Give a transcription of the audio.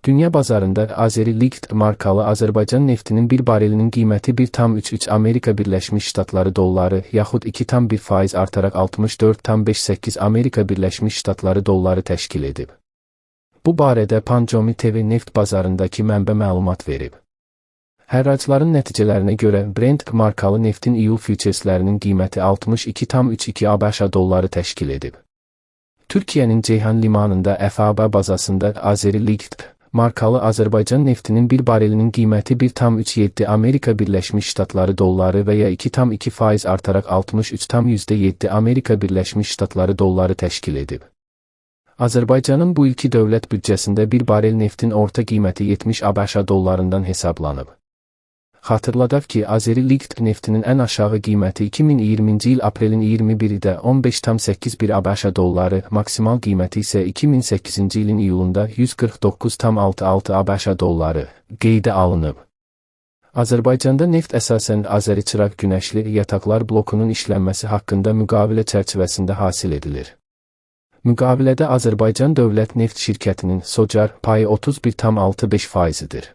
Dünya bazarında Azeri Liqt markalı Azərbaycan neftinin bir barelinin qiyməti 1,33 Amerika Birləşmiş Ştatları dolları yaxud 2,1% artaraq 64,58 Amerika Birləşmiş Ştatları dolları təşkil edib. Bu barədə Pancomi TV neft bazarındakı mənbə məlumat verib. Hərracların nəticələrinə görə Brent markalı neftin iyul fütureslərinin qiyməti 62,32 ABŞ dolları təşkil edib. Türkiyənin Ceyhan limanında FAB bazasında Azeri Liqt markalı Azərbaycan neftinin bir barelinin qiyməti 1,37 Amerika Birləşmiş Ştatları dolları və ya 2,2% artaraq 63,7 Amerika Birləşmiş Ştatları dolları təşkil edib. Azərbaycanın bu ilki dövlət büdcəsində bir barel neftin orta qiyməti 70 ABŞ dollarından hesablanıb. Xatırladaq ki, Azeri Liqt neftinin ən aşağı qiyməti 2020-ci il aprelin 21-də 15,81 ABŞ dolları, maksimal qiyməti isə 2008-ci ilin iyulunda 149,66 ABŞ dolları qeydə alınıb. Azərbaycanda neft əsasən Azəri-Çıraq günəşli yataqlar blokunun işlənməsi haqqında müqavilə çərçivəsində hasil edilir. Müqavilədə Azərbaycan Dövlət Neft Şirkətinin SOCAR payı 31,65%-dir.